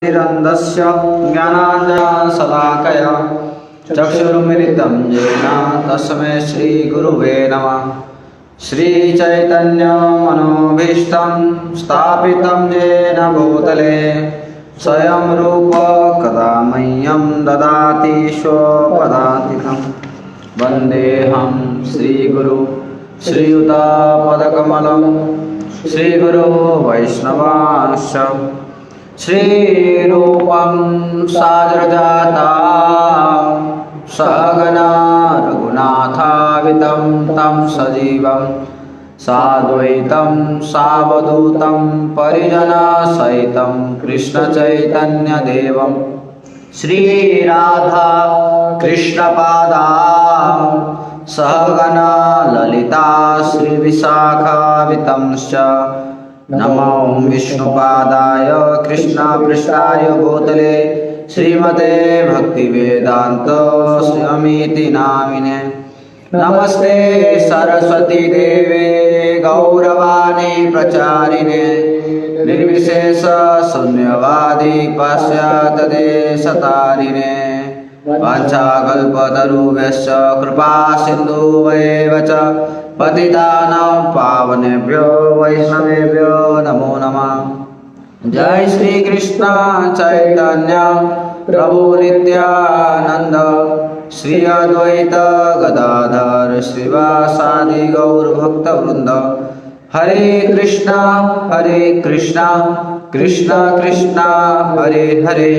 निरन्दस्य ज्ञानाञ्जनशलाकया चक्षुरुन्मिलितं येन तस्मै श्रीगुरुवे नमः। श्रीचैतन्यमनोभीष्टं स्थापितं येन भूतले स्वयं रूप कदा मह्यं ददाति स्वपदान्तिकं। वन्देऽहं श्रीगुरु श्रीयुतापदकमलं श्रीगुरो वैष्णवांश्च श्रीरूपं साग्रजातं सहगना रघुनाथान्वितं तं सजीवं साद्वैतं सावधूतं परिजनसहितं कृष्णचैतन्यदेवं श्रीराधा कृष्णपादां सहगना ललिता श्रीविशाखान्वितंश्च नमो विष्णुपादाय कृष्णपृष्ठाय भूतले श्रीमते भक्तिवेदांत स्वामीति नामिने। नमस्ते सरस्वती देवे गौरवाणी प्रचारिणे निर्विशेष शून्यवादी पाश्चात्यदेशतारिणे। वाञ्छाकल्पतरुभ्यश्च कृपा सिन्धुभ्येव च पतितानां पावनेभ्यो वैष्णवेभ्यो नमो नमः। जय श्री कृष्ण चैतन्य प्रभु नित्यानंद श्री अद्वैत गदाधर श्रीवासादि गौर भक्त वृंद। हरे कृष्णा कृष्णा कृष्णा हरे हरे,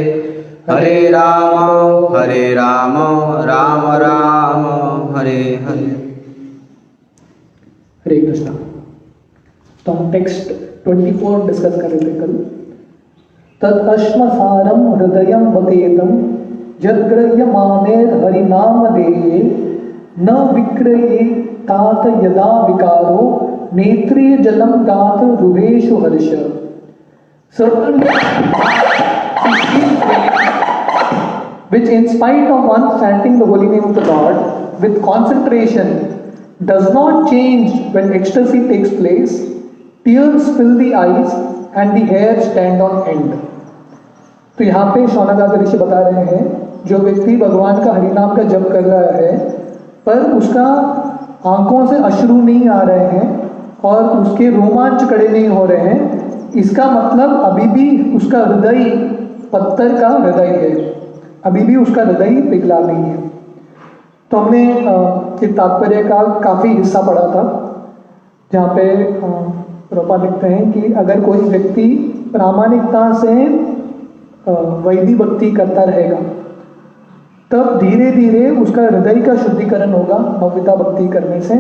हरे राम राम राम हरे हरे। हरे कृष्णा। तो हम टेक्स्ट 24 डिस्कस कर रहे थे कल। तदश्मसारम हृदयं वतेतं यद्ग्रह्यमानेर हरिनामधेये न विक्रये तात यदा विकारो नेत्रे जलं गात रुभेषु हर्ष। Certainly, which in spite of one chanting the holy name of the Lord with concentration does not change when ecstasy takes place, tears fill the eyes and the hair stand on end. तो यहाँ पे शौनकाद ऋषि बता रहे हैं, जो व्यक्ति भगवान का हरिनाम का जप कर रहा है पर उसका आंखों से अश्रु नहीं आ रहे हैं और उसके रोमांच खड़े नहीं हो रहे हैं, इसका मतलब अभी भी उसका हृदय पत्थर का हृदय है, अभी भी उसका हृदय पिघला नहीं है। तो हमने इस तात्पर्य का काफ़ी हिस्सा पढ़ा था, जहाँ पे रूपा लिखते हैं कि अगर कोई व्यक्ति प्रामाणिकता से वैदिक भक्ति करता रहेगा तब धीरे धीरे उसका हृदय का शुद्धिकरण होगा नवविता भक्ति करने से,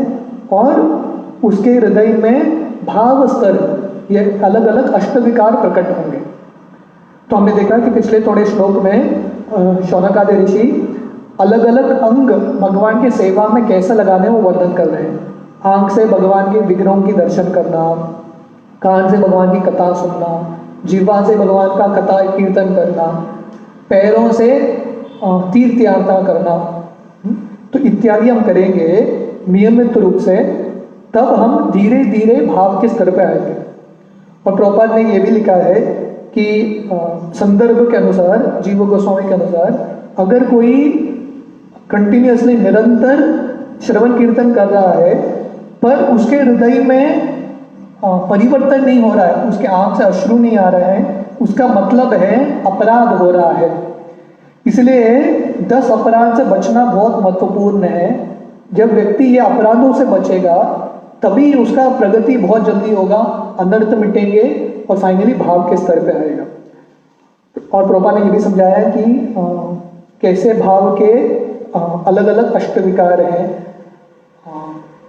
और उसके हृदय में भाव स्तर ये अलग अलग अष्टविकार प्रकट होंगे। तो हमने देखा कि पिछले थोड़े श्लोक में शौनकादि ऋषि अलग अलग अंग भगवान के सेवा में कैसे लगाने वो वर्णन कर रहे हैं। आंख से भगवान के विग्रहों की दर्शन करना, कान से भगवान की कथा सुनना, जीवा से भगवान का कथा कीर्तन करना, पैरों से तीर्थ यात्रा करना, तो इत्यादि हम करेंगे नियमित रूप से, तब हम धीरे धीरे भाव के स्तर पर आएंगे। और प्रभुपाद ने ये भी लिखा है कि संदर्भ के अनुसार, जीव गोस्वामी के अनुसार, अगर कोई कंटिन्यूअसली निरंतर श्रवण कीर्तन कर रहा है पर उसके हृदय में परिवर्तन नहीं हो रहा है, उसके आंख से अश्रु नहीं आ रहे हैं, उसका मतलब है अपराध हो रहा है। इसलिए 10 अपराध से बचना बहुत महत्वपूर्ण है। जब व्यक्ति ये अपराधों से बचेगा तभी उसका प्रगति बहुत जल्दी होगा, अनर्थ मिटेंगे और फाइनली भाव के स्तर पे आएगा। और प्रभुपाद ने ये भी समझाया कि कैसे भाव के अलग अलग अष्टविकार हैं।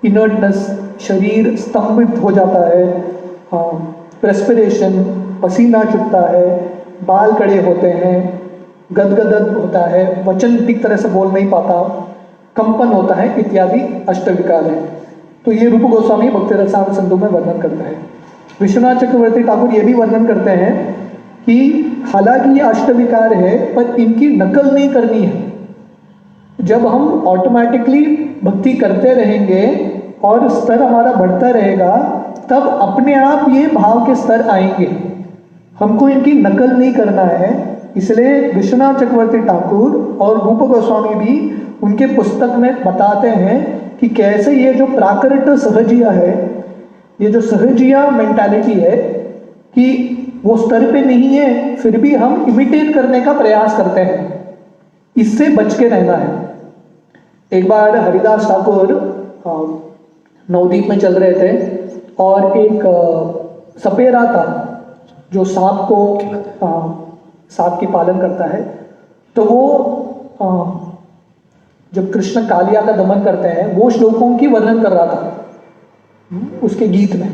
इनर्टनेस, शरीर स्तंभित हो जाता है, रेस्पिरेशन, पसीना छूटता है, बाल कड़े होते हैं, गदगद होता है, वचन ठीक तरह से बोल नहीं पाता, कंपन होता है, इत्यादि अष्टविकार हैं। तो ये रूप गोस्वामी भक्ति रसायन सिंधु में वर्णन करता है। विश्वनाथ चक्रवर्ती ठाकुर ये भी वर्णन करते हैं कि हालांकि ये अष्टविकार है पर इनकी नकल नहीं करनी है। जब हम ऑटोमेटिकली भक्ति करते रहेंगे और स्तर हमारा बढ़ता रहेगा तब अपने आप ये भाव के स्तर आएंगे। हमको इनकी नकल नहीं करना है। इसलिए विश्वनाथ चक्रवर्ती ठाकुर और रूप गोस्वामी भी उनके पुस्तक में बताते हैं कि कैसे ये जो प्राकृत सहजिया है, ये जो सहजिया मेंटालिटी है कि वो स्तर पे नहीं है, फिर भी हम इमिटेट करने का प्रयास करते हैं, इससे बच के रहना है। एक बार हरिदास ठाकुर नवदीप में चल रहे थे और एक सपेरा था जो सांप की पालन करता है। तो वो जब कृष्ण कालिया का दमन करते हैं वो श्लोकों की वर्णन कर रहा था उसके गीत में।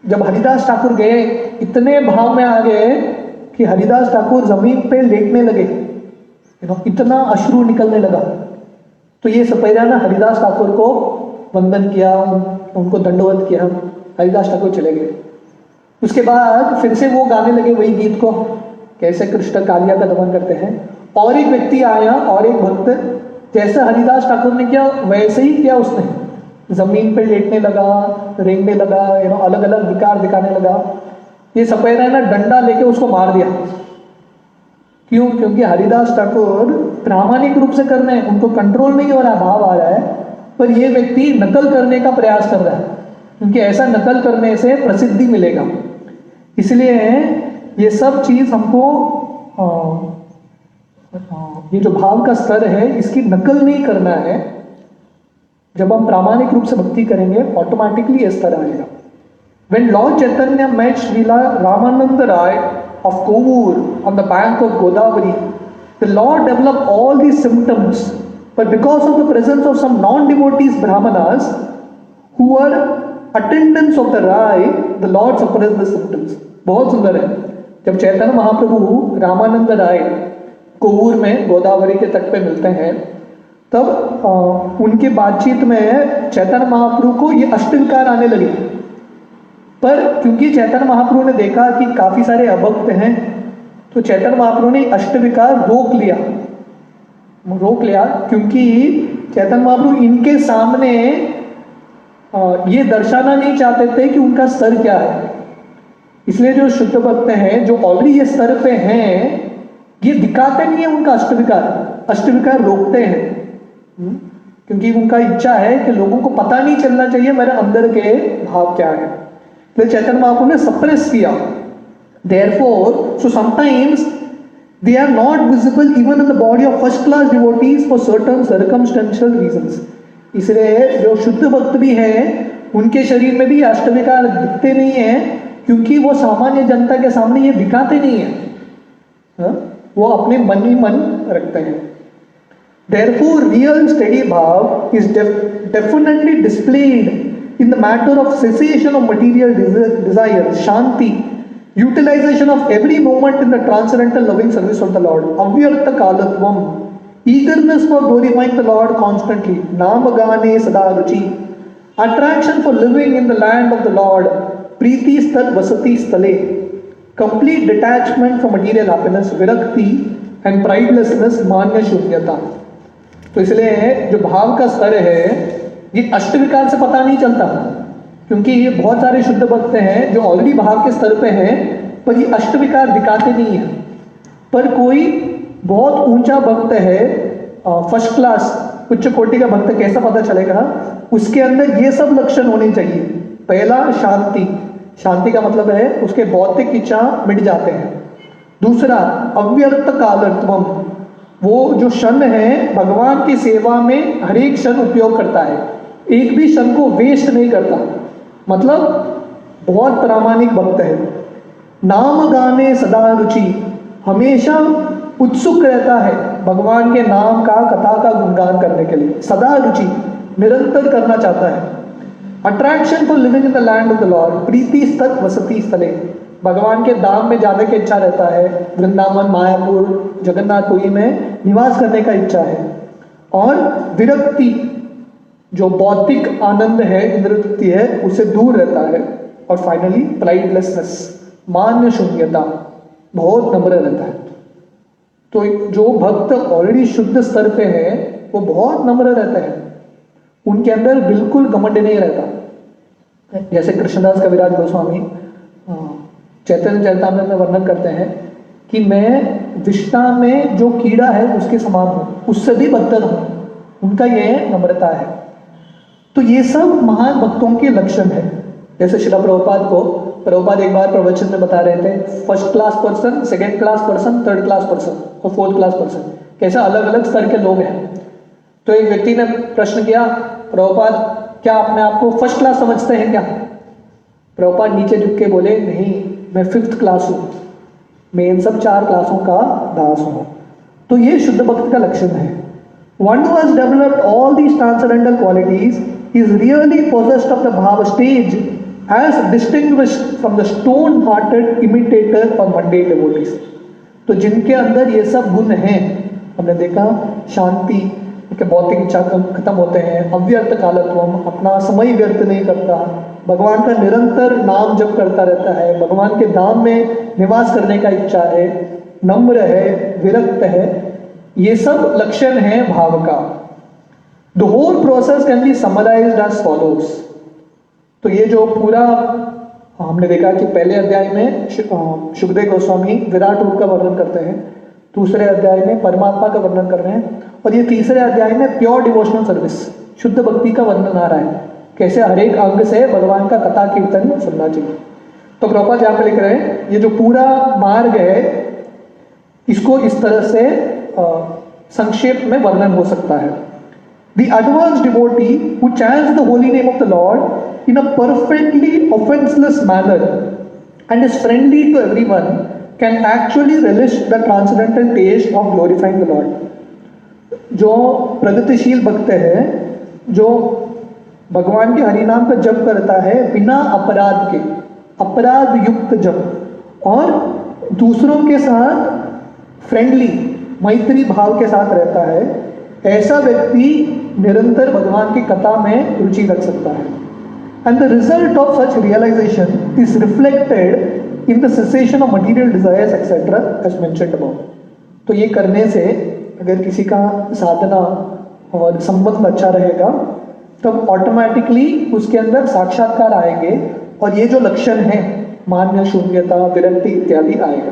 जब हरिदास ठाकुर गए, इतने भाव में आ गए कि हरिदास ठाकुर जमीन पे लेटने लगे, इतना अश्रु निकलने लगा। तो ये सपेरा ने हरिदास ठाकुर को वंदन किया, उनको दंडवत किया, हरिदास ठाकुर चले गए। उसके बाद फिर से वो गाने लगे वही गीत को, कैसे कृष्ण कालिया का दमन करते हैं। और एक व्यक्ति आया और एक भक्त, जैसे हरिदास ठाकुर ने किया वैसे ही किया उसने, जमीन पे लेटने लगा, रेंगने लगा, अलग अलग विकार दिखाने लगा। ये सपेरा ने डंडा लेके उसको मार दिया। क्यों? क्योंकि हरिदास ठाकुर प्रामाणिक रूप से कर रहे हैं, उनको कंट्रोल नहीं हो रहा, भाव आ रहा है, पर ये व्यक्ति नकल करने का प्रयास कर रहा है, क्योंकि ऐसा नकल करने से प्रसिद्धि मिलेगा। इसलिए ये सब चीज हमको ये जो भाव का स्तर है इसकी नकल नहीं करना है। जब हम प्रामाणिक रूप से भक्ति करेंगे ऑटोमेटिकली ये स्तर आएगा। When Lord Chaitanya met Srila Ramananda Rai of Kovur on the bank of Godavari, the Lord developed all these symptoms, but because of the presence of some non-devotees Brahmanas who were attendants of the Rai, the Lord suppressed the symptoms. बहुत सुंदर है। जब चैतन्य महाप्रभु रामानंद राय कोवूर में गोदावरी के तट पे मिलते हैं, तब उनके बातचीत में चैतन्य महाप्रभु को ये अष्टविकार आने लगे। पर क्योंकि चैतन्य महाप्रभु ने देखा कि काफी सारे अभक्त हैं, तो चैतन्य महाप्रभु ने अष्टविकार रोक लिया, क्योंकि चैतन्य महाप्रभु इनके सामने ये दर्शाना नहीं चाहते थे कि उनका स्तर क्या है। इसलिए जो शुद्ध भक्त हैं, जो ऑलरेडी ये स्तर पे हैं, ये दिखाते नहीं है उनका अष्टविकार रोकते हैं, क्योंकि उनका इच्छा है कि लोगों को पता नहीं चलना चाहिए मेरे अंदर के भाव क्या है। तो चैतन्य महाप्रभु ने सप्रेस किया। Therefore, so sometimes they are not visible even in the body of first class devotees for certain circumstantial reasons. इसलिए जो शुद्ध भक्त भी हैं, उनके शरीर में भी अष्टविकार दिखते नहीं है, क्योंकि वो सामान्य जनता के सामने ये दिखाते नहीं है, वो अपने मन ही मन रखते हैं। Therefore, real steady bhav is definitely displayed in the matter of cessation of material desires, shanti, utilization of every moment in the transcendental loving service of the Lord, avyartha kalatvam, eagerness for glorifying the Lord constantly, namagane sada ruchi, attraction for living in the land of the Lord, preeti stat vasati stale, complete detachment from material happiness, virakti and pridelessness, manya shunyata। तो इसलिए जो भाव का स्तर है ये अष्टविकार से पता नहीं चलता, क्योंकि ये बहुत सारे शुद्ध भक्त हैं जो ऑलरेडी भाव के स्तर पे हैं, पर ये अष्टविकार दिखाते नहीं है। पर कोई बहुत ऊंचा भक्त है, फर्स्ट क्लास उच्च कोटि का भक्त, कैसा पता चलेगा? उसके अंदर ये सब लक्षण होने चाहिए। पहला, शांति का मतलब है उसके भौतिक इच्छा मिट जाते हैं। दूसरा, अव्यर्थ कालत्वम, वो जो क्षण है भगवान की सेवा में हर एक क्षण उपयोग करता है, एक भी क्षण को वेस्ट नहीं करता, मतलब बहुत प्रामाणिक भक्त है। नाम गाने सदा रुचि, हमेशा उत्सुक रहता है भगवान के नाम का, कथा का गुणगान करने के लिए, सदा रुचि, निरंतर करना चाहता है। Attraction for living in the land of the lord, प्रीति स्तत वसति स्थले, भगवान के धाम में जाने की इच्छा रहता है, वृंदावन, मायापुर, जगन्नाथपुरी में निवास करने का इच्छा है। और विरक्ति, जो भौतिक आनंद है, इंद्रिय है, उससे दूर रहता है। और फाइनली प्राइडलेसनेस, मान्य शून्यता, बहुत नम्र रहता है। तो जो भक्त ऑलरेडी शुद्ध स्तर पे है वो बहुत नम्र रहते हैं, उनके अंदर बिल्कुल घमंड नहीं रहता। जैसे कृष्णदास कविराज गोस्वामी चैतन्य चरितामृत में वर्णन करते हैं कि मैं विष्णा में जो कीड़ा है उसके समान हूँ, उससे भी बदतर हूँ। उनका यह नम्रता है। तो ये सब महान भक्तों के लक्षण है। जैसे शिला प्रभुपाद एक बार प्रवचन में बता रहे थे, first class person, second class person, third class person और फोर्थ क्लास पर्सन, कैसे अलग अलग स्तर के लोग हैं। तो एक व्यक्ति ने प्रश्न किया, प्रभुपाद क्या अपने आप को फर्स्ट क्लास समझते हैं क्या? प्रभुपाद नीचे झुक के बोले, नहीं, मैं फिफ्थ क्लास हूँ, मैं इन सब 4 क्लासों का दास हूँ। तो ये शुद्ध भक्त का लक्षण है। One who has developed all these transcendental qualities is really possessed of the bhava stage as distinguished from the stone-hearted imitator or mundane devotees. तो जिनके अंदर ये सब गुण हैं, हमने देखा शांति, उनके भौतिक इच्छा खत्म होते हैं, अव्यर्थ कालत्वम, अपना समय व्यर्थ नहीं करता, भगवान का निरंतर नाम जप करता रहता है, भगवान के धाम में निवास करने का इच्छा है, नम्र है, विरक्त है, ये सब लक्षण है भाव का। The whole process can be summarised as follows. तो ये जो पूरा हमने देखा कि पहले अध्याय में शुकदेव गोस्वामी विराट रूप का वर्णन करते हैं, दूसरे अध्याय में परमात्मा का वर्णन कर रहे हैं, और ये तीसरे अध्याय में प्योर डिवोशनल सर्विस, शुद्ध भक्ति का वर्णन आ रहा है, कैसे हर एक अंग से भगवान का कथा कीर्तन सुनना चाहिए। तो प्रभुपाद यहाँ पे लिख रहे हैं, ये जो पूरा मार्ग है इसको इस तरह से संक्षेप में वर्णन हो सकता है। The advanced devotee who chants the holy name of the Lord in a perfectly offenseless manner and is friendly to everyone can actually relish the transcendental taste of glorifying the Lord. जो प्रगतिशील भक्त है, जो भगवान के हरि नाम का जप करता है बिना अपराध के, अपराध युक्त जप, और दूसरों के साथ फ्रेंडली मैत्री भाव के साथ रहता है, ऐसा व्यक्ति निरंतर भगवान की कथा में रुचि रख सकता है। And the result of such realisation is reflected in the cessation of material desires etcetera as mentioned above. तो ये करने से अगर किसी का साधना और संबंध अच्छा रहेगा तब ऑटोमेटिकली उसके अंदर साक्षात्कार आएंगे, और ये जो लक्षण है मान्य, शून्यता, विरक्ति इत्यादि आएगा।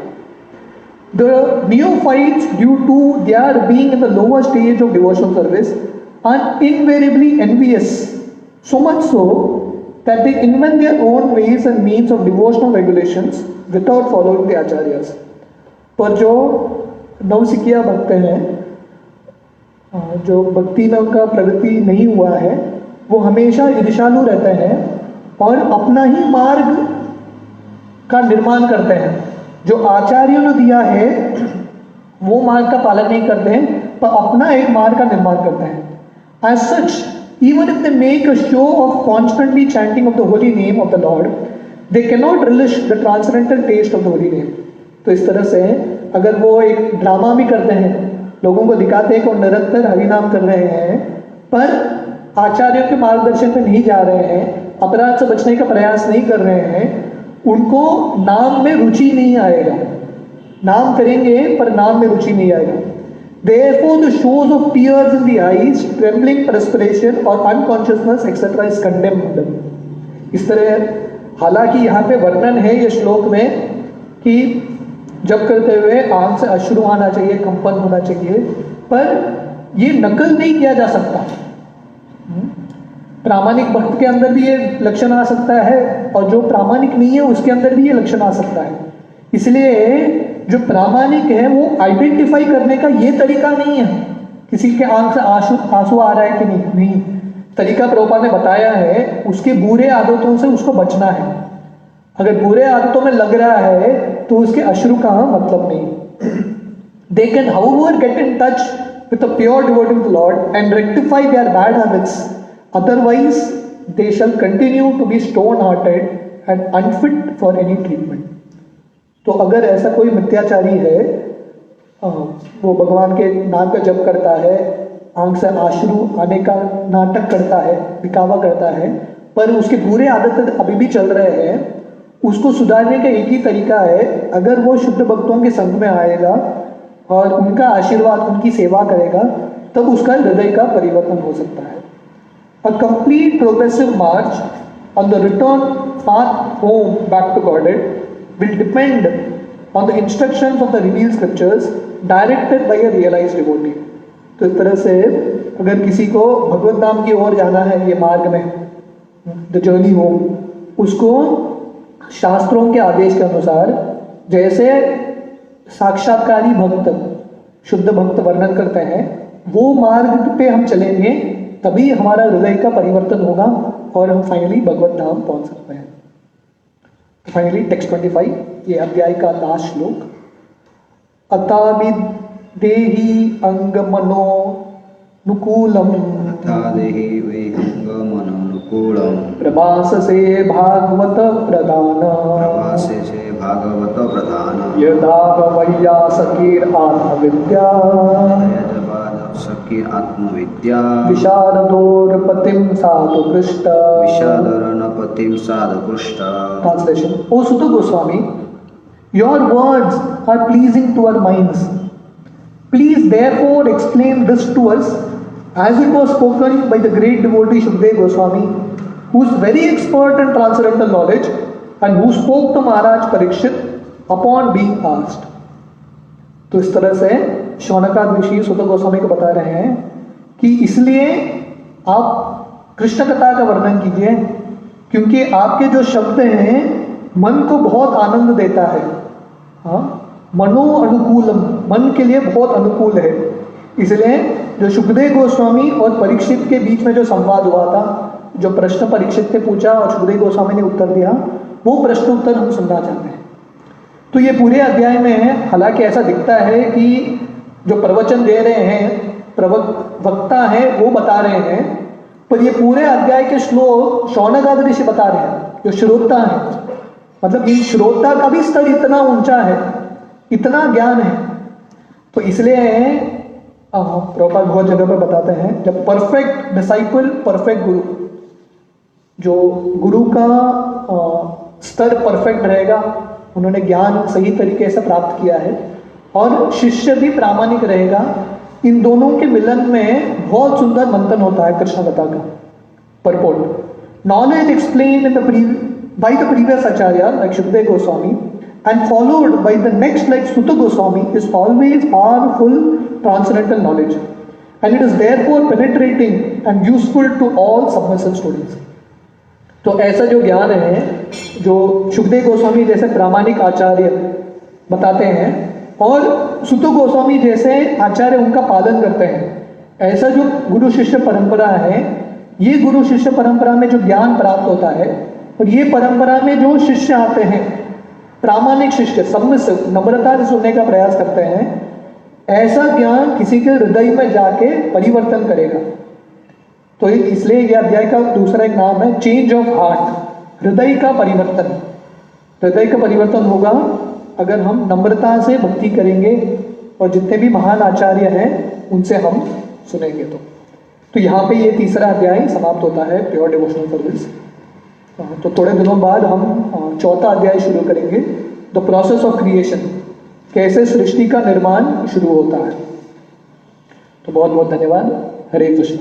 The neophytes, due to their being in the lower stage of devotional service, are invariably envious, so much so that they invent their own ways and means of devotional regulations without following the acharyas. पर जो नवसिखिया भक्त हैं, जो भक्ति में उनका प्रगति नहीं हुआ है, वो हमेशा ईर्ष्यालु रहते हैं और अपना ही मार्ग का निर्माण करते हैं। जो आचार्यों ने दिया है वो मार्ग का पालन नहीं करते हैं, पर अपना एक मार्ग का निर्माण करते हैं। As such, even if they make a show of constantly chanting of the holy name of the Lord, they cannot relish the transcendental taste of the holy name. तो इस तरह से अगर वो एक ड्रामा भी करते हैं, लोगों को दिखाते हैं कि वो निरंतर हरि नाम कर रहे हैं, पर आचार्यों के मार्गदर्शन पे नहीं जा रहे हैं, अपराध से बचने का प्रयास नहीं कर रहे हैं, उनको नाम में रुचि नहीं आएगा। नाम करेंगे पर नाम में रुचि नहीं आएगा। Therefore, the shows of tears in the eyes, trembling perspiration or unconsciousness etc. is condemned. इस तरह हालांकि यहाँ पे वर्णन है ये श्लोक में कि जब करते हुए आंख से अश्रु आना चाहिए, कंपन होना चाहिए, पर ये नकल नहीं किया जा सकता। प्रामाणिक भक्त के अंदर भी ये लक्षण आ सकता है और जो प्रामाणिक नहीं है उसके अंदर भी ये लक्षण आ सकता है। इसलिए जो प्रामाणिक है वो आइडेंटिफाई करने का ये तरीका नहीं है किसी के आंख से आंसू आ रहा है कि नहीं, तरीका प्रभुपाद ने बताया है, उसके बुरे आदतों से उसको बचना है। अगर बुरे आदतों में लग रहा है तो उसके अश्रु का मतलब नहीं। They can however get in touch with a pure devotee of the Lord and rectify their bad habits. Otherwise, they shall continue to be stone-hearted and unfit for any treatment. तो अगर ऐसा कोई मिथ्याचारी है, वो भगवान के नाम का जप करता है, आंख से आश्रु आने का नाटक करता है, दिखावा करता है, पर उसके बुरे आदत अभी भी चल रहे हैं, उसको सुधारने का एक ही तरीका है, अगर वो शुद्ध भक्तों के संग में आएगा और उनका आशीर्वाद, उनकी सेवा करेगा, तब उसका हृदय का परिवर्तन हो सकता है। A complete progressive march on the return path home back to Godhead will depend on the instructions of the revealed scriptures directed by a realized devotee. तो इस तरह से अगर किसी को भगवत धाम की ओर जाना है, ये मार्ग में द जर्नी होम, उसको शास्त्रों के आदेश के अनुसार जैसे साक्षात्कारी भक्त, शुद्ध भक्त वर्णन करते हैं, वो मार्ग पे हम चलेंगे, तभी हमारा हृदय का परिवर्तन होगा और हम फाइनली भगवत धाम पहुंच सकते हैं। फाइनली टेक्स्ट 25, ये अध्याय का लास्ट श्लोक। अतावि देहि अंगमनो नुकूलम देहि विहंगमनुकूलम प्रभाससे भागवत प्रदान प्रभासे से भागवत प्रधान यदा वैयासकीर आत्मविद्या सकीर आत्मविद्या विशारदोरपतिम साधुकृष्ट विशादरणपतिम साधुकृष्ट। Translation. O Sutta Goswami, your words are pleasing to our minds. Please therefore explain this to us as it was spoken by the great devotee Shukdev Goswami, who is very expert in transcendental knowledge and who spoke to Maharaj Parikshit upon being asked. तो इस तरह से शौनकाद ऋषि सुत गोस्वामी को बता रहे हैं कि इसलिए आप कृष्ण कथा का वर्णन कीजिए, क्योंकि आपके जो शब्द हैं मन को बहुत आनंद देता है। हाँ, मनो अनुकूलम, मन के लिए बहुत अनुकूल है। इसलिए जो शुकदेव गोस्वामी और परीक्षित के बीच में जो संवाद हुआ था, जो प्रश्न परीक्षित ने पूछा और शुकदेव गोस्वामी ने उत्तर दिया, वो प्रश्न उत्तर हम सुनना चाहते हैं। तो ये पूरे अध्याय में हालांकि ऐसा दिखता है कि जो प्रवचन दे रहे हैं, वक्ता है, वो बता रहे हैं, पर ये पूरे अध्याय के श्लोक शौनकाद ऋषि बता रहे हैं, जो श्रोता है। मतलब इन श्रोता का भी स्तर इतना ऊंचा है, इतना ज्ञान है। तो इसलिए प्रभुपाद बहुत जगह पर बताते हैं, जब परफेक्ट डिसाइपल, परफेक्ट गुरु, जो गुरु का स्तर परफेक्ट रहेगा, उन्होंने ज्ञान सही तरीके से प्राप्त किया है, और शिष्य भी प्रामाणिक रहेगा, इन दोनों के मिलन में बहुत सुंदर मंथन होता है कृष्ण कथा का। Purport: knowledge explain in by the previous acharya like Shukdev Goswami and followed by the next like Sutta Goswami is always powerful transcendental knowledge, and it is therefore penetrating and useful to all submissive students. तो ऐसा जो ज्ञान है, जो शुकदेव गोस्वामी जैसे प्रामाणिक आचार्य बताते हैं और सुत गोस्वामी जैसे आचार्य उनका पालन करते हैं, ऐसा जो गुरु शिष्य परंपरा है, ये गुरु शिष्य परंपरा में जो ज्ञान प्राप्त होता है, और ये परंपरा में जो शिष्य आते हैं, प्रामाणिक शिष्य, सबमिसिव, नम्रता से सुनने का प्रयास करते हैं, ऐसा ज्ञान किसी के हृदय में जाके परिवर्तन करेगा। तो इसलिए यह अध्याय का दूसरा एक नाम है चेंज ऑफ हार्ट, हृदय का परिवर्तन। हृदय का परिवर्तन होगा अगर हम नम्रता से भक्ति करेंगे और जितने भी महान आचार्य हैं उनसे हम सुनेंगे। तो यहाँ पे ये तीसरा अध्याय समाप्त होता है, प्योर डिवोशनल सर्विस। तो थोड़े दिनों बाद हम चौथा अध्याय शुरू करेंगे, द प्रोसेस ऑफ क्रिएशन, कैसे सृष्टि का निर्माण शुरू होता है। तो बहुत बहुत धन्यवाद। हरे कृष्ण।